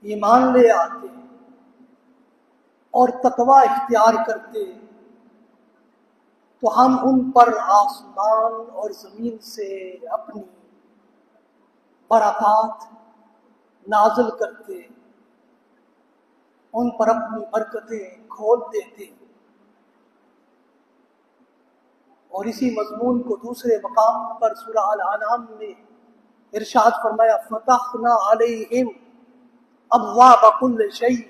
ایمان لے آتے اور تقوی اختیار کرتے تو ہم ان پر آسمان اور زمین سے اپنی برکات نازل کرتے، ان پر اپنی برکتیں کھول دیتے۔ اور اسی مضمون کو دوسرے مقام پر سورہ الانعام میں ارشاد فرمایا فتحنا علیہم ابواب کل شیء،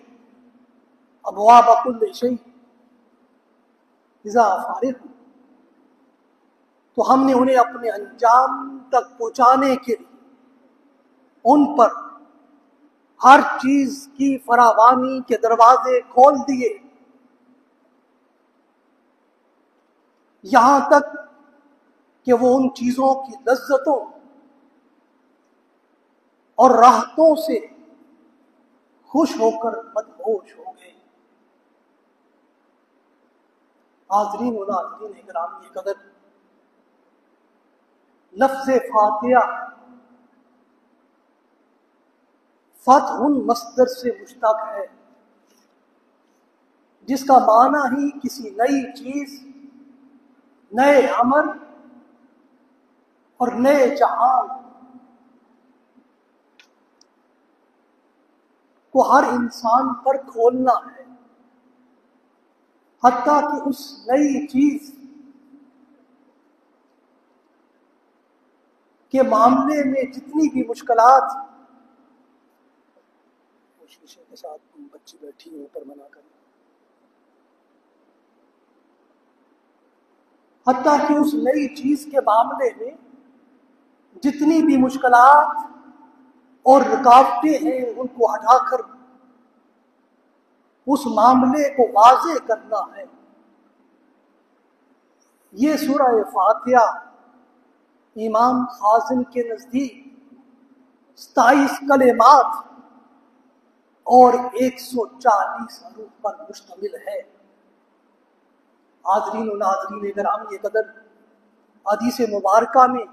ابواب کل شیء اذا فارغ، تو ہم نے انہیں اپنے انجام تک پہنچانے کے لیے ان پر ہر چیز کی فراوانی کے دروازے کھول دیے، یہاں تک کہ وہ ان چیزوں کی لذتوں اور راحتوں سے خوش ہو کر مدہوش ہو گئے۔ حاضرین و ناظرین گرامی قدر، لفظ فاتحہ فتح مصدر سے مشتق ہے، جس کا معنی ہی کسی نئی چیز، نئے عمل اور نئے جہان کو ہر انسان پر کھولنا ہے، حتیٰ کہ اس نئی چیز کے معاملے میں جتنی بھی مشکلات، شیشے کے ساتھ بچی بیٹھی ہے اوپر منع کرنا، حتیٰ کہ اس نئی چیز کے معاملے میں جتنی بھی مشکلات اور رکاوٹیں ہیں ان کو ہٹا کر اس معاملے کو واضح کرنا ہے۔ یہ سورہ فاتحہ امام خازن کے نزدیک 27 کلمات اور 140 حروف پر مشتمل ہے۔ حاضرین و ناظرین گرامی قدر، حدیث مبارکہ میں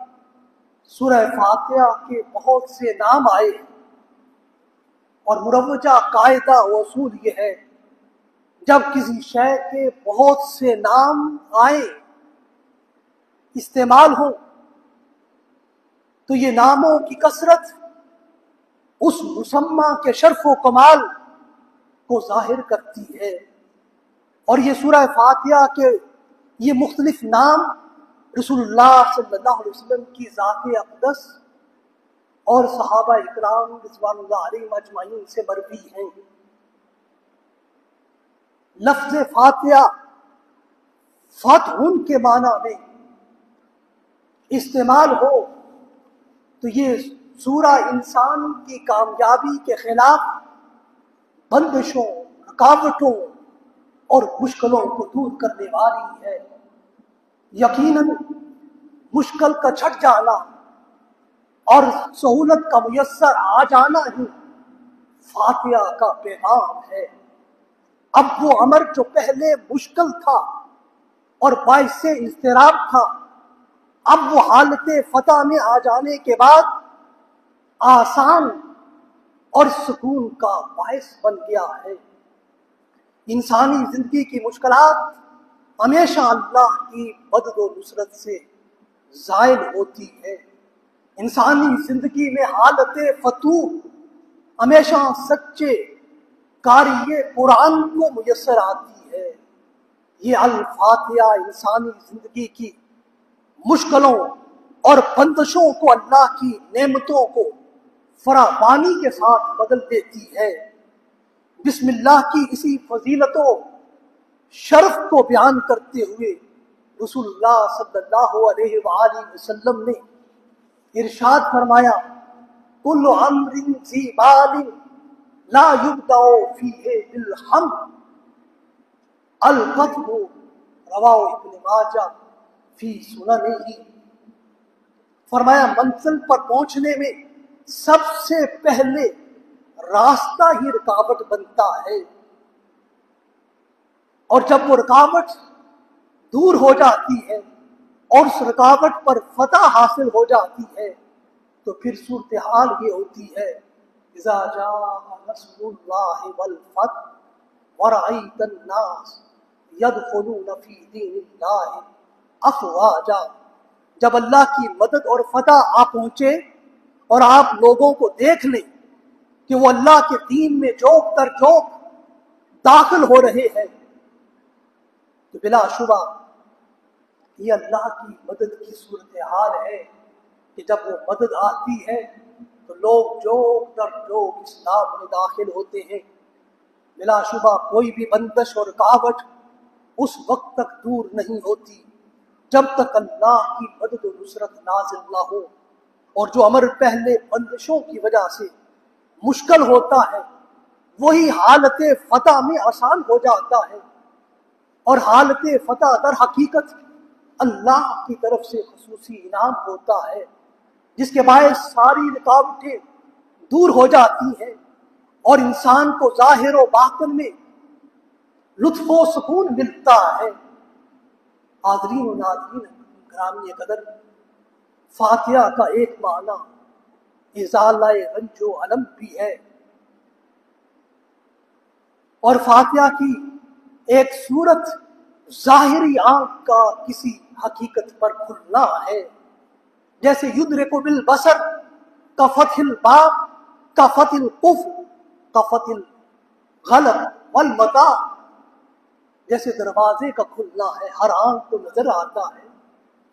سورہ فاتحہ کے بہت سے نام آئے ہیں، اور مروجہ قاعدہ و اصول یہ ہے جب کسی شے کے بہت سے نام آئیں، استعمال ہوں، تو یہ ناموں کی کثرت اس مسمى کے شرف و کمال کو ظاہر کرتی ہے۔ اور یہ سورہ فاتحہ کے یہ مختلف نام رسول اللہ صلی اللہ علیہ وسلم کی ذات اقدس اور صحابہ اکرام رضوان اللہ علیہم اجمعین سے مروی ہیں۔ لفظ فاتحہ فتح کے معنی میں استعمال ہو تو یہ سورہ انسان کی کامیابی کے خلاف بندشوں، رکاوٹوں اور مشکلوں کو دور کرنے والی ہے۔ یقیناً مشکل کا چھٹ جانا اور سہولت کا میسر آ جانا ہی فاتحہ کا پیغام ہے۔ اب وہ امر جو پہلے مشکل تھا اور باعث اضطراب تھا، اب وہ حالت فتح میں آ جانے کے بعد آسان اور سکون کا باعث بن گیا ہے۔ انسانی زندگی کی مشکلات ہمیشہ اللہ کی مدد و نصرت سے زائل ہوتی ہے۔ انسانی زندگی میں حالت فتوح ہمیشہ سچے قاری قرآن کو میسر آتی ہے۔ یہ الفاتحہ انسانی زندگی کی مشکلوں اور بندشوں کو اللہ کی نعمتوں کو فراوانی کے ساتھ بدل دیتی ہے۔ بسم اللہ کی اسی فضیلت و شرف کو بیان کرتے ہوئے رسول اللہ صلی اللہ علیہ وآلہ وسلم نے ارشاد فرمایا کل امر ذی بال لا یبدأ فیہ بالحمد الفتح، رواہ ابن ماجہ فی سننہ۔ فرمایا منزل پر پہنچنے میں سب سے پہلے راستہ ہی رکاوٹ بنتا ہے، اور جب وہ رکاوٹ دور ہو جاتی ہے اور اس رکاوٹ پر فتح حاصل ہو جاتی ہے تو پھر صورتحال یہ ہوتی ہے اذا جاء نصر اللہ والفتح ورأیت الناس یدخلون فی دین اللہ افواجا، جب اللہ کی مدد اور فتح آ پہنچے اور آپ لوگوں کو دیکھ لیں کہ وہ اللہ کے دین میں جوک در جوک داخل ہو رہے ہیں، تو بلا شبہ یہ اللہ کی مدد کی صورتحال ہے کہ جب وہ مدد آتی ہے تو لوگ جوک در جوک اسلام میں داخل ہوتے ہیں۔ بلا شبہ کوئی بھی بندش اور رکاوٹ اس وقت تک دور نہیں ہوتی جب تک اللہ کی مدد و نصرت نازل نہ ہو، اور جو امر پہلے بندشوں کی وجہ سے مشکل ہوتا ہے وہی حالت فتح میں آسان ہو جاتا ہے، اور حالت فتح در حقیقت اللہ کی طرف سے خصوصی انعام ہوتا ہے، جس کے باعث ساری رکاوٹیں دور ہو جاتی ہیں اور انسان کو ظاہر و باطن میں لطف و سکون ملتا ہے۔ حاضرین و ناظرین گرامی قدر، فاتحہ کا ایک معنی ازالہ رنج و علم بھی ہے، اور فاتحہ کی ایک صورت ظاہری آنکھ کا کسی حقیقت پر کھلنا ہے، جیسے یدرک بالبصر کا فتح الباب کا فتح القفل کا فتح الغلق والمتاع، جیسے دروازے کا کھلنا ہے ہر آنکھ کو نظر آتا ہے،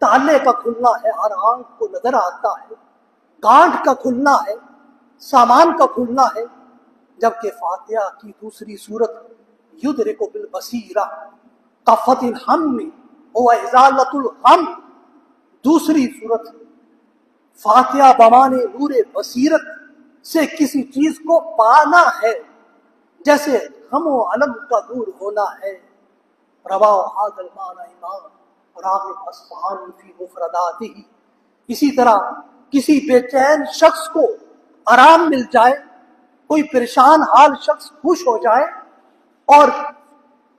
تالے کا کھلنا ہے ہر آنکھ کو نظر آتا ہے، گانٹھ کا کھلنا ہے، سامان کا کھلنا ہے، جبکہ فاتحہ کی دوسری صورت یدرک بالبصیرہ کا فتح الہم و ازالۃ الغم، دوسری صورت فاتحہ بمانے نور بصیرت سے کسی چیز کو پانا ہے، جیسے غم و علم کا دور ہونا ہے۔ رواہ ھذا المعنی امام راغب اصفہانی فی مفرداتہ، اسی طرح کسی بے چین شخص کو آرام مل جائے، کوئی پریشان حال شخص خوش ہو جائے، اور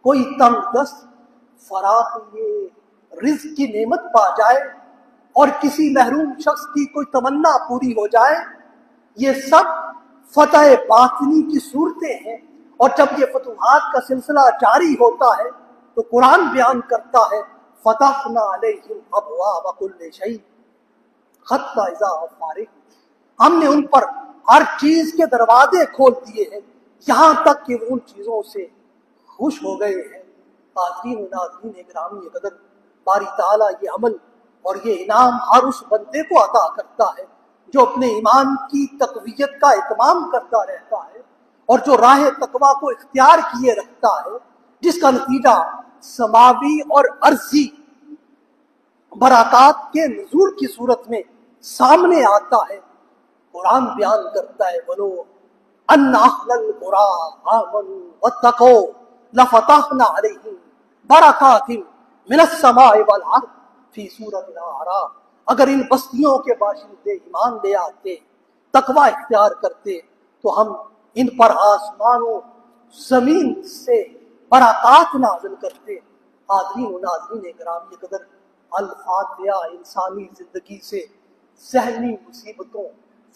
کوئی تنگ دست فراخی رزق کی نعمت پا جائے، اور کسی محروم شخص کی کوئی تمنا پوری ہو جائے، یہ سب فتح باطنی کی صورتیں ہیں۔ اور جب یہ فتوحات کا سلسلہ جاری ہوتا ہے تو قرآن بیان کرتا ہے فتحنا علیہم ابواب کل شیء حتی اذا فارغ، ہم نے ان پر ہر چیز کے دروازے کھول دیے ہیں یہاں تک کہ ان چیزوں سے خوش ہو گئے ہیں۔ حاضرین و ناظرین گرامی قدر، باری تعالیٰ یہ عمل اور یہ انعام ہر اس بندے کو عطا کرتا ہے جو اپنے ایمان کی تقویت کا اہتمام کرتا رہتا ہے اور جو راہ تقویٰ کو اختیار کیے رکھتا ہے، جس کا نتیجہ سماوی اور ارضی برکات کے نزول کی صورت میں سامنے آتا ہے۔ قرآن بیان کرتا ہے بلو ان اہل القری آمنوا واتقوا لفتحنا علیہم برکات من السماء والارض فی سورۃ الاعراف، اگر ان بستیوں کے باشندے ایمان لے آتے، تقوی اختیار کرتے، تو ہم ان پر آسمان و زمین سے برکات نازل کرتے۔ حاضرین و ناظرین گرامی قدر، الفاتحہ انسانی زندگی سے ذہنی مصیبتوں،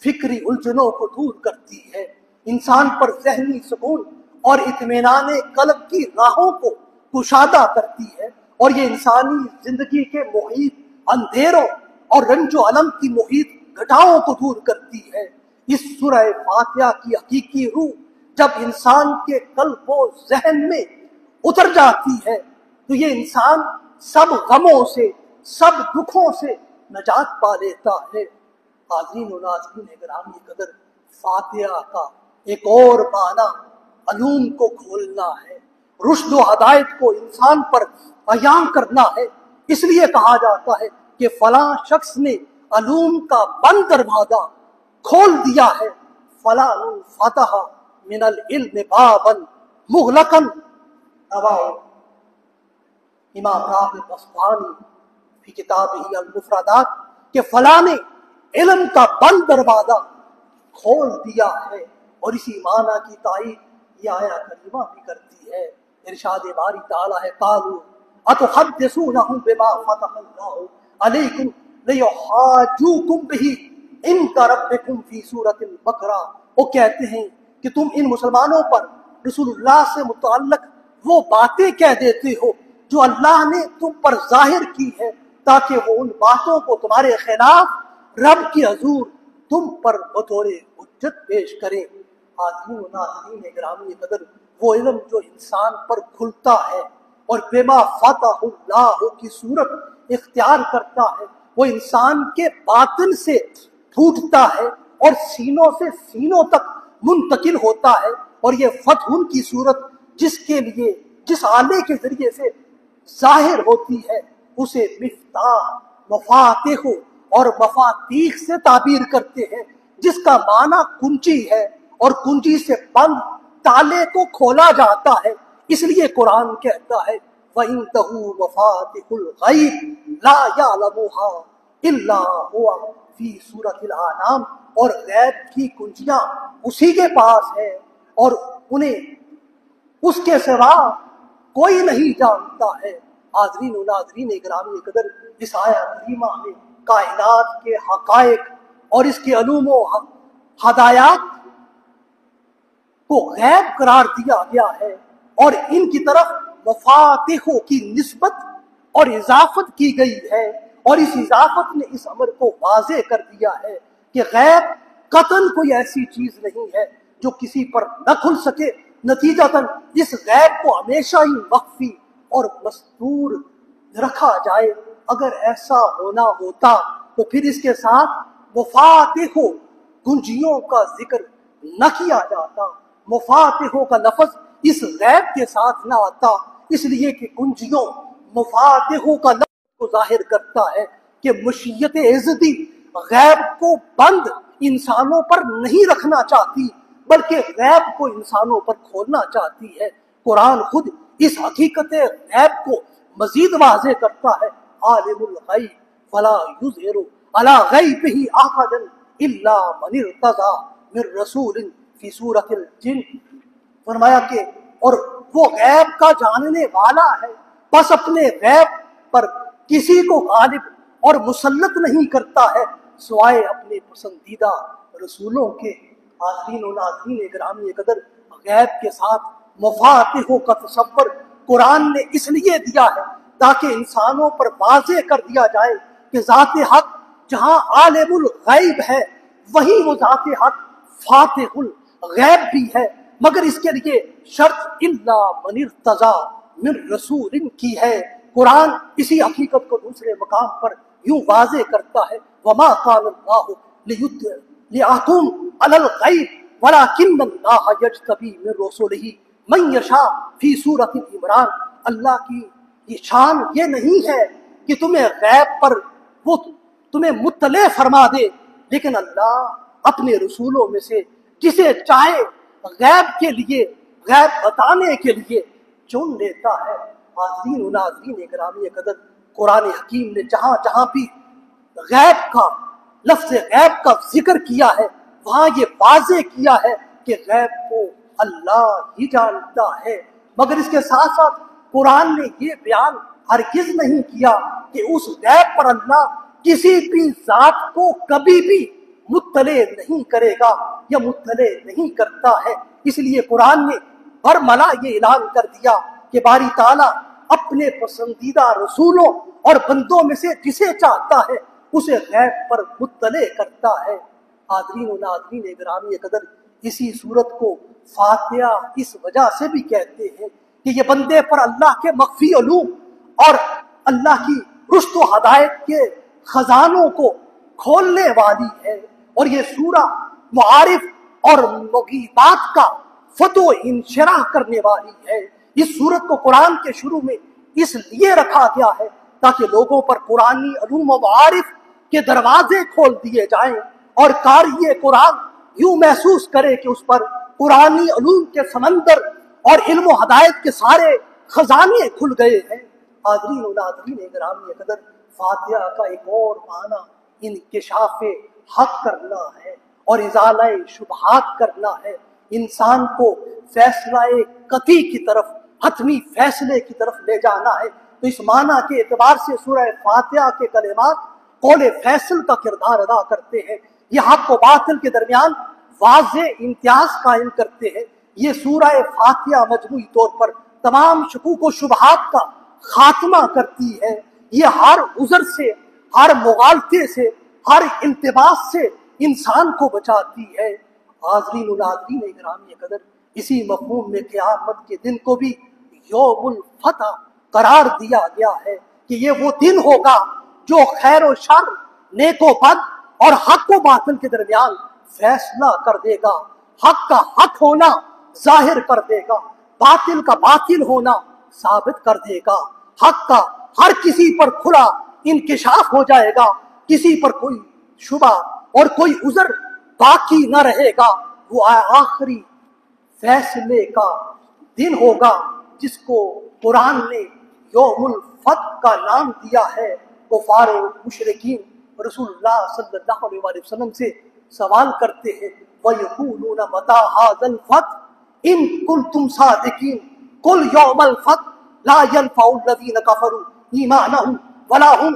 فکری الجھنوں کو دور کرتی ہے، انسان پر ذہنی سکون اور اطمینان قلب کی راہوں کو کشادہ کرتی ہے، اور یہ انسانی زندگی کے محیط اندھیروں اور رنج و علم کی محیط گھٹاؤں کو دور کرتی ہے۔ اس سورہ فاتحہ کی حقیقی روح جب انسان کے قلب و ذہن میں اتر جاتی ہے تو یہ انسان سب غموں سے، سب دکھوں سے نجات پا لیتا ہے۔ حاضرین و ناظرین گرامی قدر، فاتحہ کا ایک اور معنی علوم کو کھولنا ہے، رشد و ہدایت کو انسان پر عیاں کرنا ہے۔ اس لیے کہا جاتا ہے کہ فلاں شخص نے علوم کا بند دروازہ کھول دیا ہے، فلاں فتح من العلم بابا مغلقا، رواہ امام راغب اصفہانی فی کتابہ المفردات، کہ فلاں نے علم کا بند دروازہ کھول دیا ہے، اور اسی معنی کی تائید یہ آیا کریمہ بھی کرتی ہے۔ ارشاد باری تعالیٰ ہے قالوا اتحدثونہم بما فتح اللہ علیکم لیحاجوکم بہ ان کا ربکم فی سورۃ البقرہ، وہ کہتے ہیں کہ تم ان مسلمانوں پر رسول اللہ سے متعلق وہ باتیں کہہ دیتے ہو جو اللہ نے تم پر ظاہر کی ہے، تاکہ وہ ان باتوں کو تمہارے خلاف رب کی حضور تم پر بطور حجت پیش کریں۔ حاضرین و ناظرین گرامی قدر، وہ علم جو انسان پر کھلتا ہے اور بما فتح اللہ کی صورت اختیار کرتا ہے، وہ انسان کے باطن سے پھوٹتا ہے اور سینوں سے سینوں تک منتقل ہوتا ہے، اور یہ فتح ان کی صورت جس کے لیے جس آلے کے ذریعے سے ظاہر ہوتی ہے اسے مفتاح، مفاتیح اور مفاتیح سے تعبیر کرتے ہیں، جس کا معنی کنجی ہے، اور کنجی سے بند تالے کو کھولا جاتا ہے۔ اس لیے قرآن کہتا ہے وَعِندَهُ مَفَاتِحُ الْغَيْبِ لَا يَعْلَمُهَا إِلَّا هُوَ فِي سُورَةِ الْأَنْعَامِ، اور غیب کی کنجیاں اسی کے پاس ہے اور انہیں اس کے سوا کوئی نہیں جانتا ہے۔ حاضرین و ناظرین گرامی قدر، اس آیت کریمہ میں کائنات کے حقائق اور اس کے علوم و ہدایات کو غیب قرار دیا گیا ہے، اور ان کی طرف مفاتیحوں کی نسبت اور اضافت کی گئی ہے، اور اس اضافت نے اس امر کو واضح کر دیا ہے کہ غیب قطعاً کوئی ایسی چیز نہیں ہے جو کسی پر نہ کھل سکے۔ نتیجتاً اس غیب کو ہمیشہ ہی مخفی اور مستور رکھا جائے۔ اگر ایسا ہونا ہوتا تو پھر اس کے ساتھ مفاتیحوں کنجیوں کا ذکر نہ کیا جاتا، مفاتیحوں کا لفظ اس غیب کے ساتھ نہ آتا، اس لیے کہ کنجیوں مفاتیحوں کا لفظ کو ظاہر کرتا ہے کہ مشیت عزتی غیب کو بند انسانوں پر نہیں رکھنا چاہتی، بلکہ غیب کو انسانوں پر کھولنا چاہتی ہے۔ قرآن خود اس حقیقت غیب کو مزید واضح کرتا ہے، عالم الغیب فلا یظہر علی غیبہ احدا الا من ارتضی من رسول فی سورۃ الجن، فرمایا کہ اور وہ غیب کا جاننے والا ہے، بس اپنے غیب پر کسی کو غالب اور مسلط نہیں کرتا ہے سوائے اپنے پسندیدہ رسولوں کے۔ حاضرین و ناظرین گرامی قدر، غیب کے ساتھ مفاتیحوں کا تصور قرآن نے اس لیے دیا ہے تاکہ انسانوں پر واضح کر دیا جائے کہ ذات حق جہاں عالم الغیب ہے وہیں وہ ذات حق فاتح الغیب بھی ہے، مگر اس کے لیے شرط الا من ارتضی من رسول کی ہے۔ قرآن اسی حقیقت کو دوسرے مقام پر یوں واضح کرتا ہے وما قال اللہ ليحكم على الغيب ولكن الله يجتبي من رسله من يشاء فی سورۃ عمران۔ اللہ کی یہ شان یہ نہیں ہے کہ تمہیں غیب پر وہ تمہیں مطلع فرما دے، لیکن اللہ اپنے رسولوں میں سے جسے چاہے غیب کے لیے، غیب بتانے کے لیے چن لیتا ہے۔ حاضرین و ناظرین گرامی قدر، قرآن حکیم نے جہاں جہاں بھی غیب کا لفظ غیب کا ذکر کیا ہے وہاں یہ واضح کیا ہے کہ غیب کو اللہ ہی جانتا ہے، مگر اس کے ساتھ ساتھ قرآن نے یہ بیان ہرگز نہیں کیا کہ اس غیب پر اللہ کسی بھی ذات کو کبھی بھی مطلع نہیں کرے گا یا مطلع نہیں کرتا ہے۔ اس لیے قرآن نے برملا یہ اعلان کر دیا کہ باری تعالیٰ اپنے پسندیدہ رسولوں اور بندوں میں سے جسے چاہتا ہے اسے غیب پر مطلع کرتا ہے۔ حاضرین و ناظرین گرامی قدر، اسی صورت کو فاتحہ اس وجہ سے بھی کہتے ہیں کہ یہ بندے پر اللہ کے مخفی علوم اور اللہ کی رشد و ہدایت کے خزانوں کو کھولنے والی ہے، اور یہ سورہ معارف اور مغیبات کا فتح و انشراح کرنے والی ہے۔ اس سورت کو قرآن کے شروع میں اس لیے رکھا گیا ہے تاکہ لوگوں پر قرآنی علوم و معارف کے دروازے کھول دیے جائیں اور قاری قرآن یوں محسوس کرے کہ اس پر قرآنی علوم کے سمندر اور علم و ہدایت کے سارے خزانے کھل گئے ہیں۔ حاضرین و ناظرین گرامی قدر، فاتحہ کا ایک اور معنی انکشاف حق کرنا ہے اور ازالہ شبہات کرنا ہے، انسان کو فیصلہ قطعی کی طرف، حتمی فیصلے کی طرف لے جانا ہے۔ تو اس معنی کے اعتبار سے سورہ فاتحہ کے کلمات قول فیصل کا کردار ادا کرتے ہیں یہ حق و باطل کے درمیان واضح امتیاز قائم کرتے ہیں۔ یہ سورہ فاتحہ مجموعی طور پر تمام شکوک و شبہات کا خاتمہ کرتی ہے۔ یہ ہر عذر سے، ہر مغالطے سے، ہر التباس سے انسان کو بچاتی ہے۔ حاضرین و ناظرین گرامی قدر، اسی مفہوم میں قیامت کے دن کو بھی یوم الفتح قرار دیا گیا ہے کہ یہ وہ دن ہوگا جو خیر و شر، نیک و بد اور حق و باطل کے درمیان فیصلہ کر دے گا۔ حق کا حق ہونا ظاہر کر دے گا، باطل کا باطل ہونا ثابت کر دے گا۔ حق کا ہر کسی پر کھلا انکشاف ہو جائے گا، کسی پر کوئی شبہ اور کوئی عذر باقی نہ رہے گا۔ وہ آخری فیصلے کا دن ہوگا جس کو قرآن نے یوم الفتح کا نام دیا ہے۔ کفار و مشرکین رسول اللہ صلی اللہ علیہ وآلہ وسلم سے سوال کرتے ہیں، وَيَقُولُونَ مَتَىٰ هَٰذَا الْفَتْحُ إِن كُنتُمْ صَادِقِينَ قُلْ يَوْمَ الْفَتْحِ لَا يَنفَعُ الَّذِينَ كَفَرُوا إِيمَانُهُمْ وَلَا هُمْ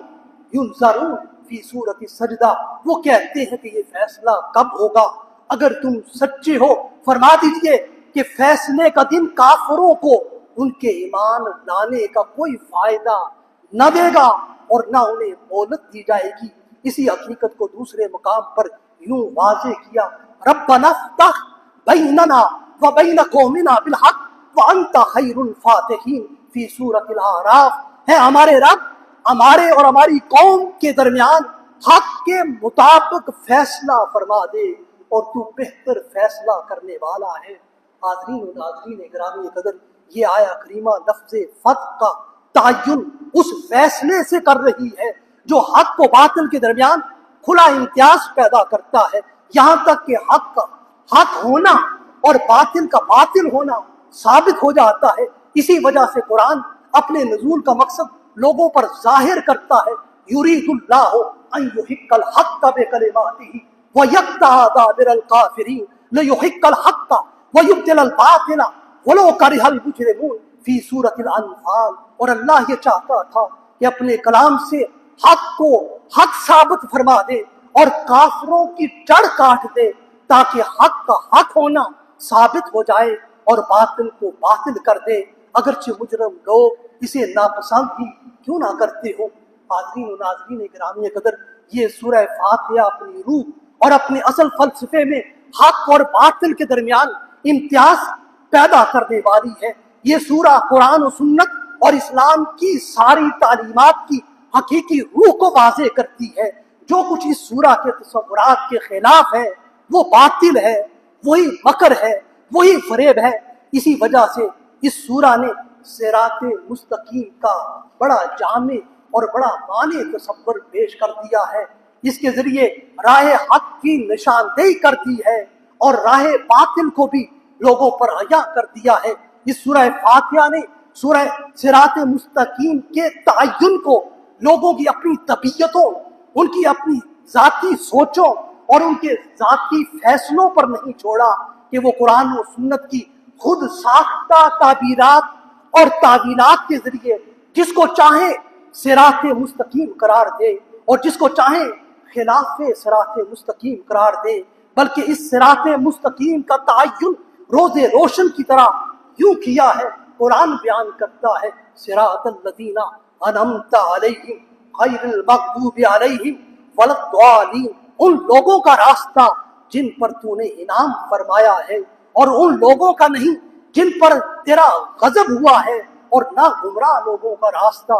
يُنذَرُونَ فی سورۃ السجدہ۔ وہ کہتے ہیں کہ یہ فیصلہ کب ہوگا؟ اگر تم سچے ہو فرما دیجئے کہ فیصلے کا دن کافروں کو ان کے ایمان لانے کا کوئی فائدہ نہ دے گا اور نہ انہیں مہلت دی جائے گی۔ اسی حقیقت کو دوسرے مقام پر یوں واضح کیا، ربنا افتح بیننا وبین قومنا بالحق وانت خیر الفاتحین فی سورۃ الاعراف۔ ہے ہمارے رب، ہمارے اور ہماری قوم کے درمیان حق کے مطابق فیصلہ فرما دے اور تو بہتر فیصلہ کرنے والا ہے۔ حاضرین و ناظرین گرامی قدر، یہ آیا کریمہ لفظ فتح کا تعین اس فیصلے سے کر رہی ہے جو حق و باطل کے درمیان کھلا امتیاز پیدا کرتا ہے، یہاں تک کہ حق کا حق ہونا اور باطل کا باطل ہونا ثابت ہو جاتا ہے۔ اسی وجہ سے قرآن اپنے نزول کا مقصد لوگوں پر ظاہر کرتا ہے، یرید اللہ ان یحق الحق بکلماتہ ویقطع دابر الکافرین لیحق الحق ویبطل الباطل ولو کرہ المجرمون فی سورۃ الانفال۔ اور اللہ یہ چاہتا تھا کہ اپنے کلام سے حق کو حق ثابت فرما دے اور کافروں کی جڑ کاٹ دے تاکہ حق کا حق ہونا ثابت ہو جائے اور باطل کو باطل کر دے، اگرچہ مجرم لوگ اسے ناپسند ہی کیوں نہ کرتے ہو۔ حاضرین و ناظرین گرامی قدر، یہ سورہ فاتحہ اپنی روح اور اپنے اصل فلسفے میں حق اور باطل کے درمیان امتیاز پیدا کرنے والی ہے۔ یہ سورہ قرآن و سنت اور اسلام کی ساری تعلیمات کی حقیقی روح کو واضح کرتی ہے۔ جو کچھ اس سورہ کے تصورات کے خلاف ہے وہ باطل ہے، وہی مکر ہے، وہی فریب ہے۔ اسی وجہ سے اس سورہ نے صراط مستقیم کا بڑا جامع اور بڑا معنی تصور پیش کر دیا ہے۔ اس کے ذریعے راہ حق کی نشاندہی کر دی ہے اور راہ باطل کو بھی لوگوں پر عیاں کر دیا ہے۔ اس سورہ فاتحہ نے سورہ صراط مستقیم کے تعین کو لوگوں کی اپنی طبیعتوں، ان کی اپنی ذاتی سوچوں اور ان کے ذاتی فیصلوں پر نہیں چھوڑا کہ وہ قرآن و سنت کی خود ساختہ تعبیرات اور تعویلات کے ذریعے جس کو چاہے صراط مستقیم قرار دے اور جس کو چاہے خلاف صراط مستقیم قرار دے، بلکہ اس صراط مستقیم کا تعین روز روشن کی طرح یوں کیا ہے۔ قرآن بیان کرتا ہے، صراط الذین انعمت علیہم غیر المغضوب علیہم ولا الضالین، ان لوگوں کا راستہ جن پر تو نے انعام فرمایا ہے اور ان لوگوں کا نہیں جن پر تیرا غضب ہوا ہے، اور نہ گمراہ لوگوں کا راستہ۔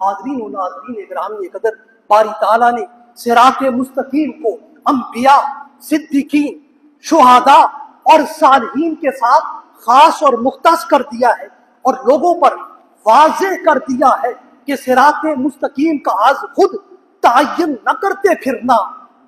حاضرین و ناظرین گرامی قدر، باری تعالیٰ نے صراط مستقیم کو انبیاء، صدیقین، شہداء اور صالحین کے ساتھ خاص اور مختص کر دیا ہے اور لوگوں پر واضح کر دیا ہے کہ صراط مستقیم کا آز خود تعین نہ کرتے پھرنا،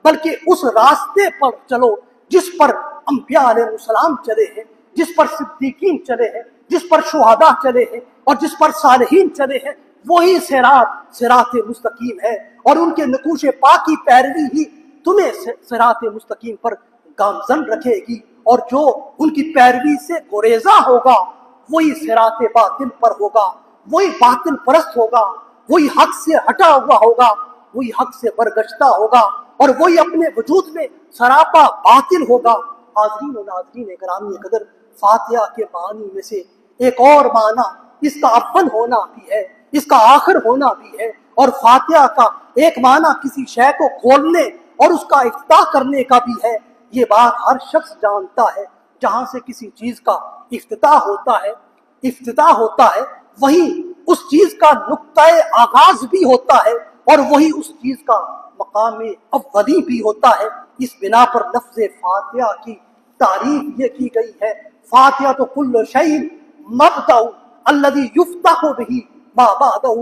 بلکہ اس راستے پر چلو جس پر انبیاء علیہ السلام چلے ہیں، جس پر صدیقین چلے ہیں، جس پر شہداء چلے ہیں اور جس پر صالحین چلے ہیں، وہی صراط مستقیم ہے، اور ان کے نقوش پا کی پیروی ہی تمہیں صراط مستقیم پر گامزن رکھے گی، اور جو ان کی پیروی سے گریزاں ہوگا وہی صراط باطل پر ہوگا، وہی باطل پرست ہوگا، وہی حق سے ہٹا ہوا ہوگا، وہی حق سے برگشتہ ہوگا، اور وہی اپنے وجود میں سراپا باطل ہوگا۔ حاضرین و ناظرین گرامی قدر، فاتحہ کے معنی میں سے ایک اور معنی اس کا اول ہونا بھی ہے، اس کا آخر ہونا بھی ہے، اور فاتحہ کا ایک معنی کسی شے کو کھولنے اور اس کا افتتاح کرنے کا بھی ہے۔ یہ بات ہر شخص جانتا ہے، جہاں سے کسی چیز کا افتتاح ہوتا ہے وہی اس چیز کا نقطۂ آغاز بھی ہوتا ہے، اور وہی اس چیز کا مقام اولی بھی ہوتا ہے۔ اس بنا پر لفظ فاتحہ کی تعریف یہ کی گئی ہے، فاتحہ تو کل شیء مبدأ الذی یفتح بہ ما بعدہ،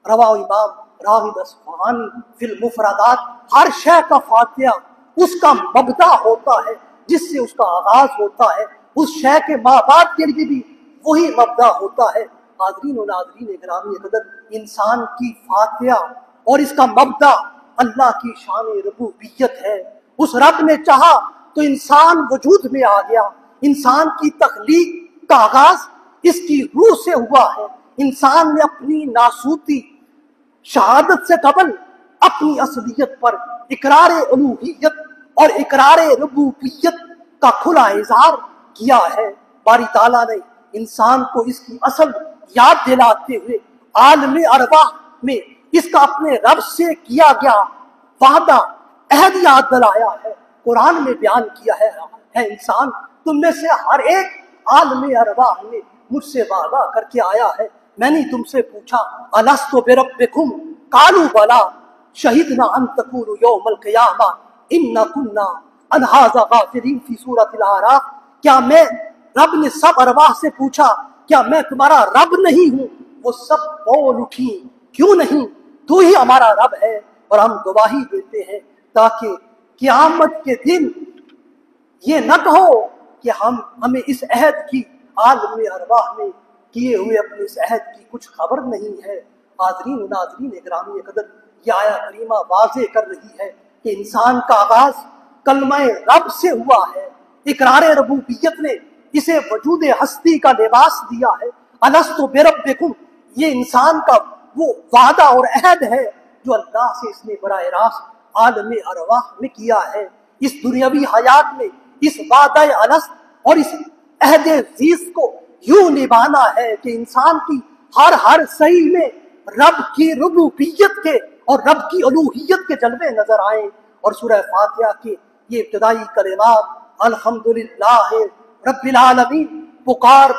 رواہ امام راغب اصفہانی فی المفردات۔ ہر شے کا فاتحہ اس کا مبدأ ہوتا ہے جس سے اس کا آغاز ہوتا ہے، اس شے کے ما بعد کے لیے بھی وہی مبدأ ہوتا ہے۔ حاضرین و ناظرین گرامی قدر، انسان کی فاتحہ اور اس کا مبدأ اللہ کی شان ربوبیت ہے۔ اس رب نے چاہا تو انسان وجود میں آ گیا۔ انسان کی تخلیق کا آغاز اس کی روح سے ہوا ہے۔ انسان نے اپنی ناسوتی شہادت سے قبل اپنی اصلیت پر اقرار الوہیت اور اقرار ربوبیت کا کھلا اظہار کیا ہے۔ باری تعالیٰ نے انسان کو اس کی اصل یاد دلاتے ہوئے عالم ارواح میں اس کا اپنے رب سے کیا گیا وعدہ عہد یاد دلایا ہے۔ قرآن میں بیان کیا ہے انسان تم میں سے ہر ایک عالم ارواح میں مجھ سے وعدہ کر کے آیا ہے۔ میں نے تم سے پوچھا الست بربکم قالوا بلا شہدنا ان تقولوا یوم القیامہ انا کنا عن ھذا غافلین فی سورۃ الاعراف۔ کیا میں، رب نے سب ارواح سے پوچھا کیا میں تمہارا رب نہیں ہوں؟ وہ سب بول اٹھی کیوں نہیں، تو ہی ہمارا رب ہے، اور ہم گواہی دیتے ہیں تاکہ قیامت کے دن یہ نہ کہو کہ ہمیں اس عہد کی عالم ارواح میں کیے ہوئے اپنے اس عہد کی کچھ خبر نہیں ہے۔ حاضرین و ناظرین گرامی قدر، یہ آیہ کریمہ واضح کر رہی ہے کہ انسان کا آغاز کلمہ رب سے ہوا ہے۔ اقرار ربوبیت نے اسے وجود ہستی کا لباس دیا ہے۔ الست بربکم، یہ انسان کا وہ وعدہ اور عہد ہے جو اللہ سے اس نے براہ راست عالم ارواح میں کیا ہے۔ اس دنیاوی حیات میں اس وعدہ الست اور اس عہد عزیز کو یوں نبھانا ہے کہ انسان کی ہر صحیح میں رب کی ربوبیت کے اور رب کی الوہیت کے جلوے نظر آئیں۔ اور سورہ فاتحہ کے یہ ابتدائی کلمات الحمدللہ رب العالمین پکار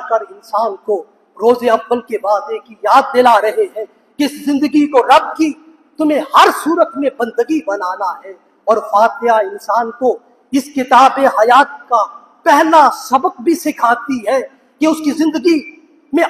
کر انسان کو روز اول کے وعدے کی یاد دلا رہے ہیں کہ اس زندگی کو رب کی تمہیں ہر صورت میں بندگی بنانا ہے۔ اور فاتحہ انسان کو اس کتاب حیات کا پہلا سبق بھی سکھاتی ہے کہ اس کی زندگی میں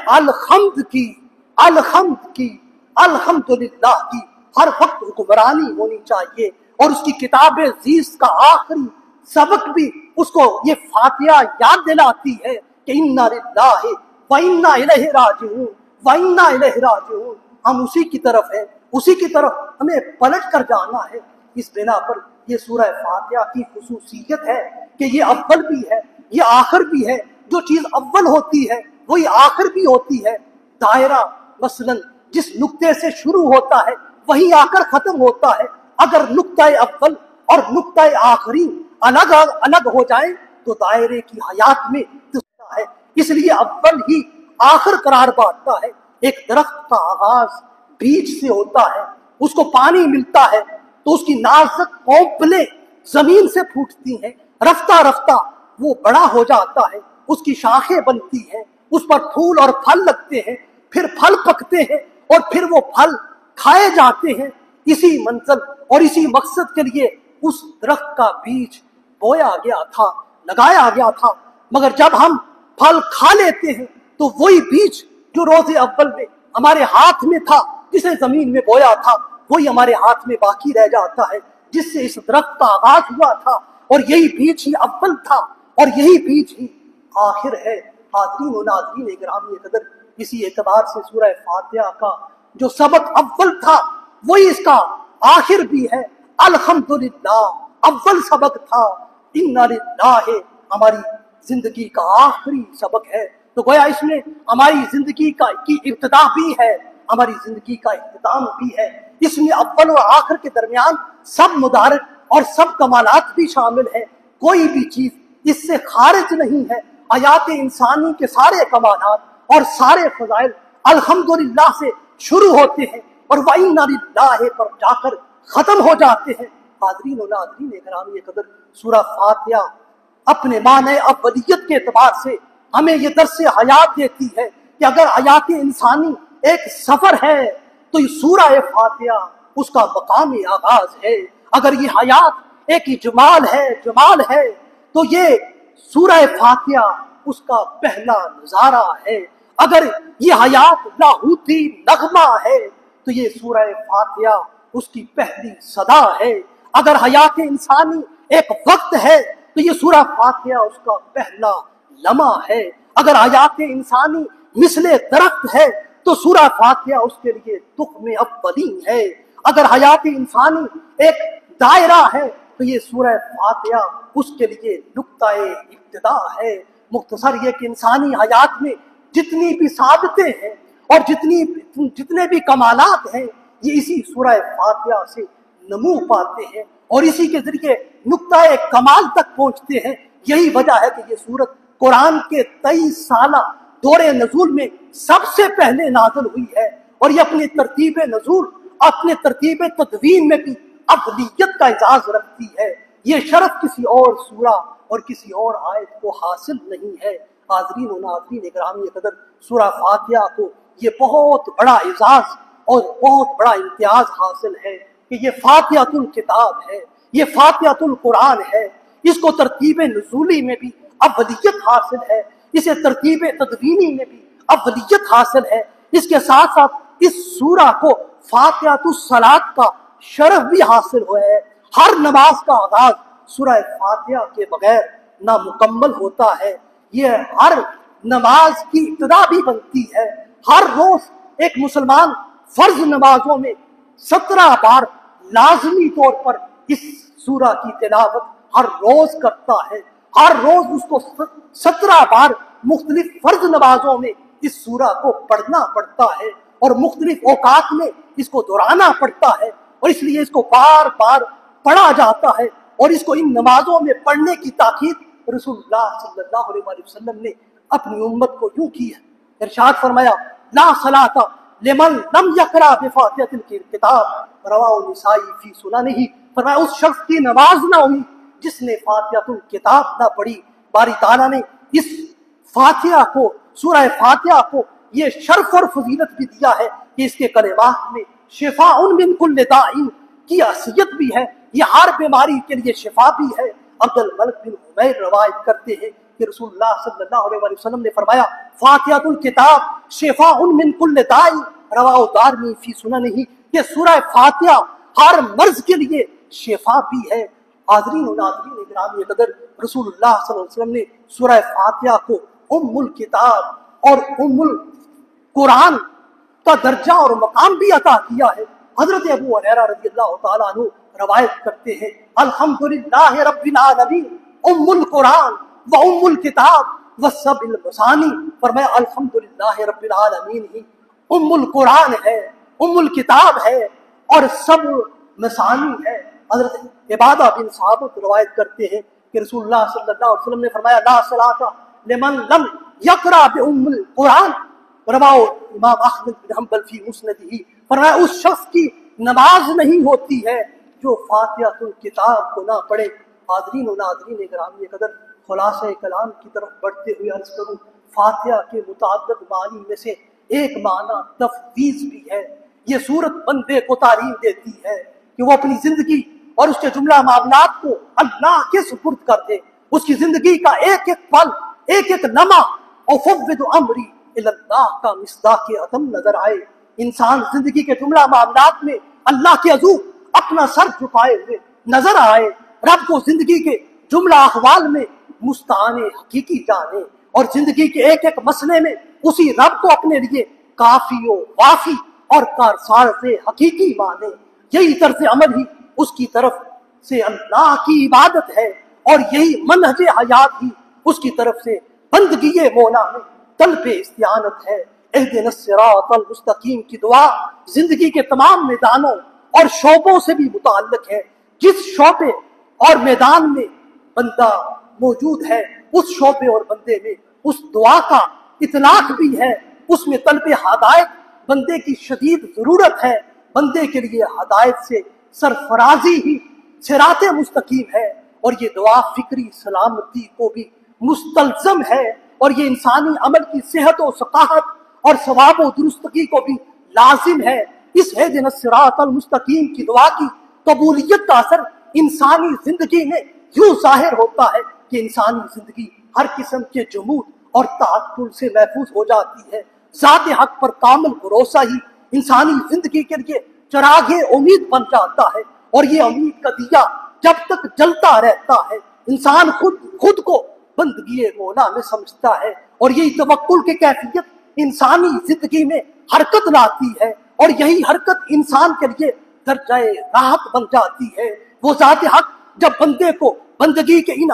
الحمدللہ کی ہر وقت حکمرانی ہونی چاہیے۔ اور اس کی کتاب عزیز کا آخری سبق بھی اس کو یہ فاتحہ یاد دلاتی ہے کہ انا للہ و انا الیہ راجعون و انا الیہ راجعون، ہم اسی کی طرف ہیں، اسی کی طرف ہمیں پلٹ کر جانا ہے۔ اس بنا پر یہ سورہ فاتحہ کی خصوصیت ہے کہ یہ اول بھی ہے، یہ آخر بھی ہے۔ جو چیز اول ہوتی ہے وہی آخر بھی ہوتی ہے۔ دائرہ مثلا جس نقطے سے شروع ہوتا ہے وہی آ کر ختم ہوتا ہے۔ اگر نقطۂ اول اور نقطۂ آخری الگ ہو جائیں تو دائرے کی حیات میں ہے۔ اس لیے اول ہی آخر قرار پاتا ہے۔ ایک درخت کا آغاز بیج سے ہوتا ہے، اس کو پانی ملتا ہے تو اس کی نازک کونپلیں زمین سے پھوٹتی ہیں، رفتہ رفتہ وہ بڑا ہو جاتا ہے، اس کی شاخیں بنتی ہیں، اس پر پھول اور پھل لگتے ہیں، پھر پھل پکتے ہیں اور پھر وہ پھل کھائے جاتے ہیں۔ اسی منزل اور اسی مقصد کے لیے اس درخت کا بیج بویا گیا تھا، لگایا گیا تھا، مگر جب ہم پھل کھا لیتے ہیں تو وہی بیج جو روز اول میں ہمارے ہاتھ میں تھا، جسے زمین میں بویا تھا، وہی ہمارے ہاتھ میں باقی رہ جاتا ہے، جس سے اس درخت کا آغاز ہوا تھا، اور یہی بیج ہی اول تھا اور یہی بیج ہی آخر ہے۔ حاضرین و ناظرین گرامی قدر، اسی اعتبار سے سورہ فاتحہ کا جو سبق اول تھا وہی اس کا آخر بھی ہے۔ الحمدللہ اول سبق تھا، انا للہ ہماری زندگی کا آخری سبق ہے۔ تو گویا اس میں ہماری زندگی کی ابتدا بھی ہے، ہماری زندگی کا اختتام بھی ہے۔ اس میں اول و آخر کے درمیان سب مدارک اور سب کمالات بھی شامل ہیں، کوئی بھی چیز اس سے خارج نہیں ہے۔ حیات انسانی کے سارے کمالات اور سارے فضائل الحمدللہ سے شروع ہوتے ہیں اور وَإِنَّ لِلَّهِ پر جا کر ختم ہو جاتے ہیں۔ حاضرین و ناظرین گرامی قدر، سورہ فاتحہ اپنے معنی اولیت کے اعتبار سے ہمیں یہ درس حیات دیتی ہے کہ اگر حیات انسانی ایک سفر ہے تو یہ سورہ فاتحہ اس کا مقام آغاز ہے۔ اگر یہ حیات ایک جمال ہے تو یہ سورہ فاتحہ اس کا پہلا نظارہ ہے۔ اگر یہ حیات لاہوتی نغمہ ہے تو یہ سورہ فاتحہ اس کی پہلی صدا ہے۔ اگر حیات انسانی ایک وقت ہے تو یہ سورہ فاتحہ اس کا پہلا لمحہ ہے۔ اگر حیات انسانی مثل درخت ہے تو سورہ فاتحہ اس کے لیے تخم اولین ہے۔ اگر حیات انسانی ایک دائرہ ہے تو یہ سورہ فاتحہ اس کے لیے نقطہ ابتدا ہے۔ مختصر یہ کہ انسانی حیات میں جتنی بھی سعادتیں ہیں اور جتنے بھی کمالات ہیں یہ اسی سورہ فاتحہ سے نمو پاتے ہیں اور اسی کے ذریعے نقطہ کمال تک پہنچتے ہیں۔ یہی وجہ ہے کہ یہ سورت قرآن کے 23 سالہ دور نزول میں سب سے پہلے نازل ہوئی ہے اور یہ اپنی ترتیب نزول، اپنے ترتیب تدوین میں بھی افضلیت کا اعزاز رکھتی ہے۔ یہ شرف کسی اور سورہ اور کسی اور آیت کو حاصل نہیں ہے۔ حاضرین و ناظرین گرامی قدر، سورہ فاتحہ کو یہ بہت بڑا اعزاز اور بہت بڑا امتیاز حاصل ہے کہ یہ فاتحۃ الکتاب ہے، یہ فاتحۃ القرآن ہے۔ اس کو ترتیب نزولی میں بھی اولیت حاصل ہے، اسے ترتیب تدوینی میں بھی اولیت حاصل ہے۔ اس کے ساتھ ساتھ اس سورہ کو فاتحۃ الصلاۃ کا شرف بھی حاصل ہوا ہے۔ ہر نماز کا آغاز سورہ فاتحہ کے بغیر نامکمل ہوتا ہے۔ یہ ہر نماز کی ابتدا بھی بنتی ہے۔ ہر روز ایک مسلمان فرض نمازوں میں 17 بار لازمی طور پر اس سورہ کی تلاوت ہر روز کرتا ہے۔ ہر روز اس کو 17 بار مختلف فرض نمازوں میں اس سورہ کو پڑھنا پڑتا ہے اور مختلف اوقات میں اس کو دہرانا پڑتا ہے، اور اس لیے اس کو بار بار پڑھا جاتا ہے۔ اور اس کو ان نمازوں میں پڑھنے کی تاکید رسول اللہ صلی اللہ علیہ وسلم نے اپنی امت کو یوں کی ہے۔ ارشاد فرمایا لا صلاۃ لمن لم یقرأ بفاتحۃ الکتاب رواہ النسائی فی سننہ۔ فرمایا اس شخص کی نماز نہ ہوئی جس نے فاتحۃ الکتاب نہ پڑھی۔ باری تعالیٰ نے اس فاتحہ کو، سورہ فاتحہ کو یہ شرف اور فضیلت بھی دیا ہے کہ اس کے کلمات میں شفاء من کل داء کی حیثیت بھی ہے، یہ ہر بیماری کے لیے شفا بھی ہے۔ عبد الملک بن عمیر روایت کرتے ہیں کہ رسول اللہ صلی اللہ علیہ وسلم نے فرمایا فاتحۃ الکتاب شفاء من کل داء رواہ دارمی فی سننہ، کہ سورہ فاتحہ ہر مرض کے لیے شفا بھی ہے۔ حاضرین و ناظرین گرامی قدر، رسول اللہ صلی اللہ علیہ وسلم نے سورہ فاتحہ کو ام الکتاب اور ام القرآن کا درجہ اور مقام بھی عطا کیا ہے۔ حضرت ابو ہریرہ رضی اللہ تعالیٰ عنہ روایت کرتے ہیں الحمدللہ رب العالمین ام القرآن و ام الکتاب و سب المثانی۔ فرمایا الحمدللہ رب العالمین ہی ام القرآن ہے، ام الکتاب ہے اور سب مثانی ہے۔ حضرت عبادہ بن ثابت روایت کرتے ہیں کہ رسول اللہ صلی اللہ علیہ وسلم نے فرمایا لا صلاۃ لمن لم یقرأ بام القرآن رواہ امام احمد بن حنبل فی مسندہ۔ فرمایا اس شخص کی نماز نہیں ہوتی ہے جو فاتحۃ الکتاب کو نہ پڑھے۔ حاضرین و ناظرین گرامی قدر، خلاصہ کلام کی طرف بڑھتے ہوئے عرض کروں، فاتحہ کے متعدد معنی میں سے ایک معنی تفویض بھی ہے۔ یہ سورت بندے کو تعلیم دیتی ہے کہ وہ اپنی زندگی اور اس کے جملہ معاملات کو اللہ کے سپرد کر دے۔ اس کی زندگی کا ایک ایک پل، ایک ایک لمحہ افوض امری الی اللہ کا مصداق عدم نظر آئے۔ انسان زندگی کے جملہ معاملات میں اللہ کے حضور اپنا سر جھکائے ہوئے نظر آئے، رب کو زندگی کے جملہ احوال میں مستعان حقیقی جانے اور زندگی کے ایک ایک مسئلے میں اسی رب کو اپنے لیے کافی و وافی اور کارساز حقیقی مانے۔ یہی طرز عمل ہی اس کی طرف سے اللہ کی عبادت ہے اور یہی منہج حیات ہی اس کی طرف سے بندگی مولا میں طلب استعانت ہے۔ اہدنا الصراط المستقیم کی دعا زندگی کے تمام میدانوں اور شعبوں سے بھی متعلق ہے۔ جس شعبے اور میدان میں بندہ موجود ہے اس شعبے اور بندے میں اس دعا کا اطلاق بھی ہے، اس میں طلب ہدایت بندے کی شدید ضرورت ہے۔ بندے کے لیے ہدایت سے سرفرازی ہی صراط مستقیم ہے، اور یہ دعا فکری سلامتی کو بھی مستلزم ہے، اور یہ انسانی عمل کی صحت و ثقافت اور ثواب و درستگی کو بھی لازم ہے۔ اس اہدنا الصراط المستقیم کی دعا کی قبولیت کا اثر انسانی زندگی میں یوں ظاہر ہوتا ہے کہ انسانی زندگی ہر قسم کے جمود اور تعطل سے محفوظ ہو جاتی ہے۔ ذات حق پر کامل بھروسہ ہی انسانی زندگی کے لیے چراغ امید بن جاتا ہے، اور یہ امید کا دیا جب تک جلتا رہتا ہے انسان خود کو بندگی مولا میں سمجھتا ہے، اور یہی توکل کی کیفیت انسانی زندگی میں حرکت لاتی ہے، اور یہی حرکت انسان کے لیے درجہ راحت بن جاتی ہے۔ وہ ذات حق جب بندے کو بندگی کے ان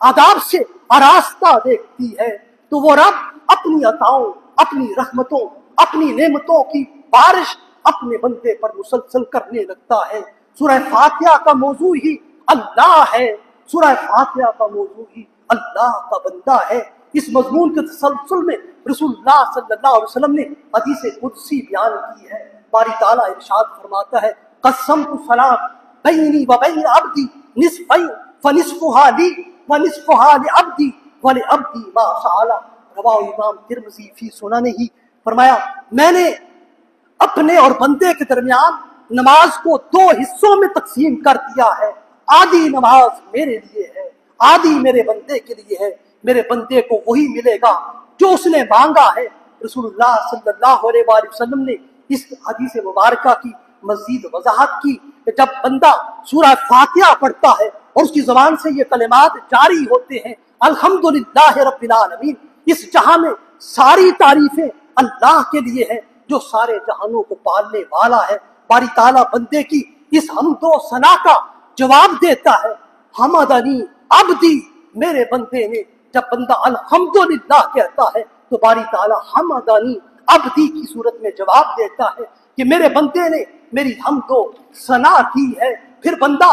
آداب سے آراستہ دیکھتی ہے تو وہ رب اپنی عطاؤں، اپنی رحمتوں، اپنی نعمتوں کی بارش اپنے بندے پر مسلسل کرنے لگتا ہے۔ سورہ فاتحہ کا موضوع ہی اللہ ہے، سورہ فاتحہ کا موضوع ہی اللہ کا بندہ ہے۔ اس مضمون کے تسلسل میں رسول اللہ صلی اللہ علیہ وسلم نے حدیث قدسی بیان کی ہے۔ باری تعالیٰ ارشاد فرماتا ہے قسمت الصلاۃ بینی و بین عبدی نصفین فنصفها لی ونصفها لعبدی ولعبدی ما سأل، رواہ امام ترمذی فی سننہ۔ فرمایا میں نے اپنے اور بندے کے درمیان نماز کو دو حصوں میں تقسیم کر دیا ہے، آدھی نماز میرے لیے ہے، آدھی میرے بندے کے لیے ہے۔ میرے بندے کو وہی ملے گا جو اس نے مانگا ہے۔ رسول اللہ صلی اللہ علیہ وآلہ وسلم نے اس حدیث مبارکہ کی مزید وضاحت کی کہ جب بندہ سورہ فاتحہ پڑھتا ہے اور اس کی زبان سے یہ کلمات جاری ہوتے ہیں الحمدللہ رب العالمین، اس جہاں میں ساری تعریفیں اللہ کے لیے ہیں جو سارے جہانوں کو پالنے والا ہے۔ باری تعالیٰ بندے کی اس حمد و ثنا کا جواب دیتا ہے حمدنی عبدی، میرے بندے نے جب بندہ الحمدللہ کہتا ہے تو باری تعالیٰ حمدنی عبدی کی صورت میں جواب دیتا ہے کہ میرے بندے نے میری حمد و ثنا کی ہے۔ پھر بندہ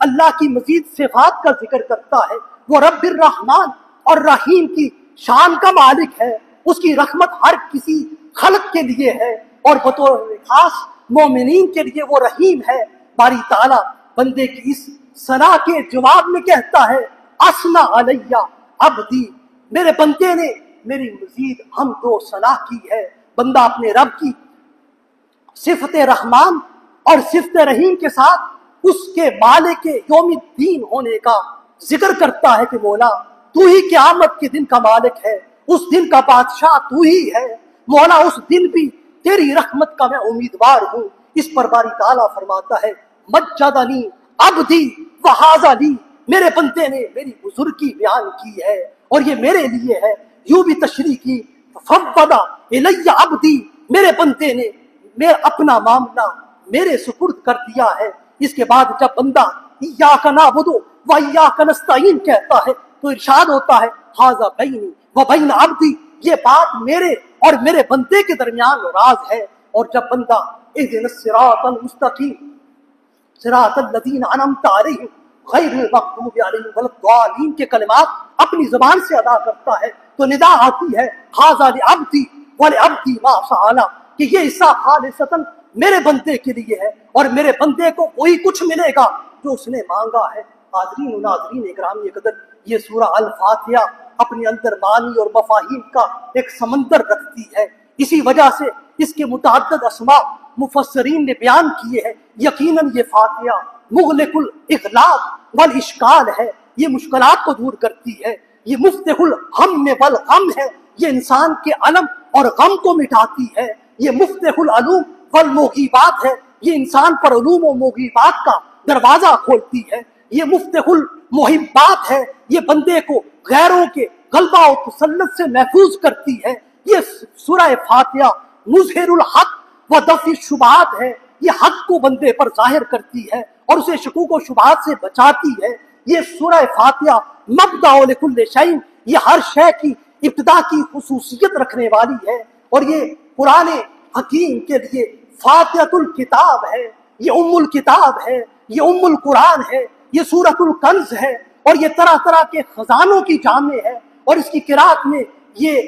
اللہ کی مزید صفات کا ذکر کرتا ہے، وہ رب الرحمن اور رحیم کی شان کا مالک ہے، اس کی رحمت ہر کسی خلق کے لیے ہے، اور بطور خاص مومنین کے لیے وہ رحیم ہے۔ باری تعالیٰ بندے کی اس ثنا کے جواب میں کہتا ہے اثنا علیہ عبدی، میرے بندے نے میری مزید حمد و ثنا کی ہے۔ بندہ اپنے رب کی صفت رحمان اور صفت رحیم کے ساتھ اس کے مالک یوم الدین ہونے کا ذکر کرتا ہے کہ مولا تو ہی قیامت کے دن کا مالک ہے، اس دن کا بادشاہ تو ہی ہے مولا، اس دن بھی تیری رحمت کا میں امیدوار ہوں۔ اس پر باری تعالیٰ فرماتا ہے مجدنی عبدی وہذا لی، میرے بندے نے میری بزرگی بیان کی ہے اور یہ میرے لیے ہے۔ یوں بھی تشریح کی فوض الی عبدی، میرے بندے نے اپنا معاملہ میرے سپرد کر دیا ہے۔ اس کے بعد جب بندہ ایاک نعبد و ایاک نستعین کہتا ہے تو ارشاد ہوتا ہے ھذا بینی و بین عبدی، یہ بات میرے اور میرے بندے کے درمیان راز ہے۔ اور جب بندہ اہدنا الصراط المستقیم صراط الذین انعمت علیہم غیر المغضوب علیہم ولا الضالین کے کلمات اپنی زبان سے ادا کرتا ہے تو ندا آتی ہے ھذا لعبدی ولعبدی ما سأل، کہ یہ حصہ خالصتاً میرے بندے کے لیے ہے اور میرے بندے کو وہی کچھ ملے گا جو اس نے مانگا ہے۔ حاضرین و ناظرین اکرامی قدر، یہ سورہ الفاتحہ اپنے اندر معنی اور مفاہیم کا ایک سمندر رکھتی ہے، اسی وجہ سے اس کے متعدد اسماء مفسرین نے بیان کیے ہیں۔ یقیناً یہ فاتحہ مغلق الاغلاق والاشکال ہے، یہ مشکلات کو دور کرتی ہے، یہ مفتح الہم والغم ہے، یہ انسان کے علم اور غم کو مٹاتی ہے، یہ مفتح العلوم والمغیبات ہے، یہ انسان پر علوم و مغیبات کا دروازہ کھولتی ہے، یہ مفتح المحبات ہے، یہ بندے کو غیروں کے غلبہ و تسلط سے محفوظ کرتی ہے۔ یہ سورہ فاتحہ مظہر الحق و دفع الشبہات ہے، یہ حق کو بندے پر ظاہر کرتی ہے اور اسے شکوک و شبہات سے بچاتی ہے۔ یہ سورہ فاتحہ مبدأ لکل شیء، یہ ہر شے کی ابتدا کی خصوصیت رکھنے والی ہے اور یہ قرآن حکیم کے لیے فاتحۃ الکتاب ہے، یہ ام الکتاب ہے، یہ ام القرآن ہے، یہ سورۃ الکنز ہے، اور یہ طرح طرح کے خزانوں کی جامع ہے، اور اس کی قرات میں یہ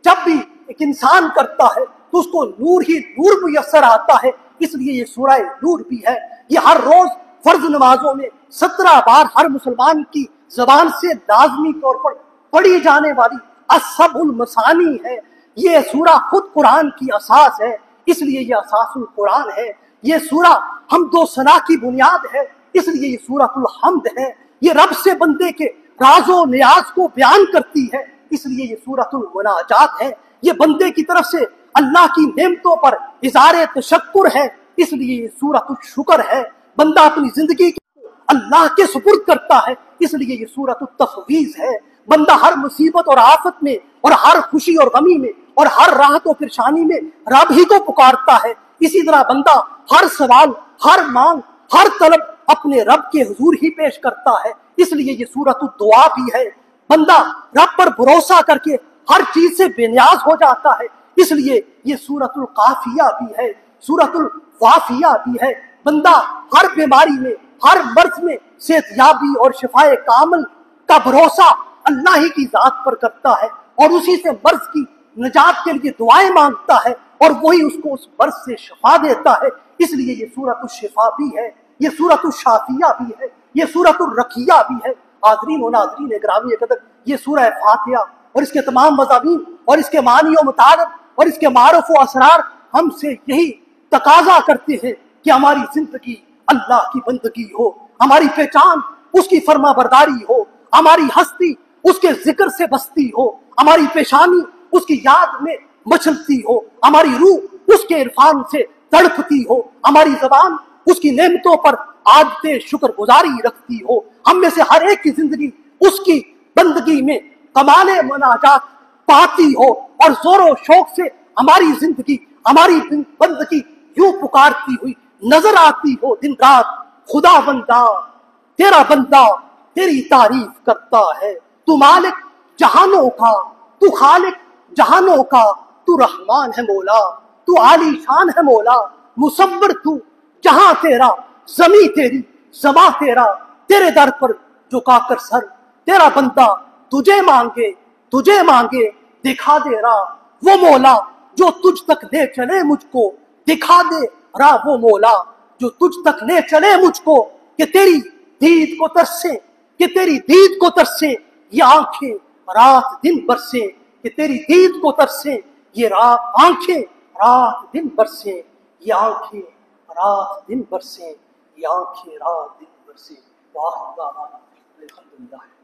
جب بھی ایک انسان کرتا ہے تو اس کو نور ہی نور میسر آتا ہے، اس لیے یہ سورہ نور بھی ہے۔ یہ ہر روز فرض نمازوں میں 17 بار ہر مسلمان کی زبان سے لازمی طور پر پڑھی جانے والی السبع المثانی ہے۔ یہ سورہ خود قرآن کی اساس ہے، اس لیے یہ اساس القرآن ہے۔ یہ سورہ حمد و ثنا کی بنیاد ہے، اس لیے یہ سورۃ الحمد ہے۔ یہ رب سے بندے کے راز و نیاز کو بیان کرتی ہے، اس لیے یہ سورۃ المناجات ہے۔ یہ بندے کی طرف سے اللہ کی نعمتوں پر اظہار تشکر ہے، اس لیے یہ سورۃ الشکر ہے۔ بندہ اپنی زندگی اللہ کے سپرد کرتا ہے، اس لیے یہ سورۃ التفویض ہے۔ بندہ ہر مصیبت اور آفت میں اور ہر خوشی اور غمی میں اور ہر راحت و پریشانی میں رب ہی کو پکارتا ہے۔ اسی طرح بندہ ہر سوال، ہر مانگ، ہر طلب اپنے رب کے حضور ہی پیش کرتا ہے، اس لیے یہ سورۃ الدعا بھی ہے۔ بندہ رب پر بھروسہ کر کے ہر چیز سے بے نیاز ہو جاتا ہے، اس لیے یہ سورۃ القافیہ بھی ہے، سورۃ الوافیہ بھی ہے۔ بندہ ہر بیماری میں، ہر مرض میں صحت یابی اور شفائے کامل کا بھروسہ اللہ ہی کی ذات پر کرتا ہے، اور اسی سے مرض کی نجات کے لیے دعائیں مانگتا ہے، اور وہی اس کو اس مرض سے شفا دیتا ہے، اس لیے یہ سورۃ الشفا بھی ہے، یہ سورۃ الشافیہ بھی ہے، یہ سورۃ الرقیہ بھی ہے۔ حاضرین و ناظرین گرامی قدر، یہ سورہ فاتحہ اور اس کے تمام مضامین اور اس کے معنی و مطالب اور اس کے معارف و اسرار ہم سے یہی تقاضا کرتے ہیں کہ ہماری زندگی اللہ کی بندگی ہو، ہماری پہچان اس کی فرما برداری ہو، ہماری ہستی اس کے ذکر سے بستی ہو، ہماری پیشانی اس کی یاد میں مچلتی ہو، ہماری روح اس کے عرفان سے تڑپتی ہو، ہماری زبان اس کی نعمتوں پر عادت شکر گزاری رکھتی ہو۔ ہم میں سے ہر ایک کی زندگی اس کی بندگی میں کمال مناجات پاتی ہو، اور زور و شوق سے ہماری زندگی، ہماری بندگی یوں پکارتی ہوئی نظر آتی ہو دن رات، خدا بندہ تیرا بندہ تیری تعریف کرتا ہے، تو مالک جہانوں کا، تو خالق جہانوں کا، تو رحمان ہے مولا، تو عالی شان ہے مولا، مصور تو جہاں تیرا، زمیں تیری، زماں تیرا، تیرے در پر جھکا کر سر تیرا بندہ تجھے مانگے دکھا دے راہ وہ مولا جو تجھ تک لے چلے مجھ کو، دکھا دے راہ وہ مولا جو تجھ تک لے چلے مجھ کو، کہ تیری دید کو ترسے، کہ تیری دید کو ترسے یہ آنکھیں رات دن برسے، کہ تیری دید کو ترسے یہ آنکھیں رات دن برسے، یہ آنکھیں رات دن برسے، یہ آنکھیں رات دن برسے۔ واہ واہ الحمدللہ۔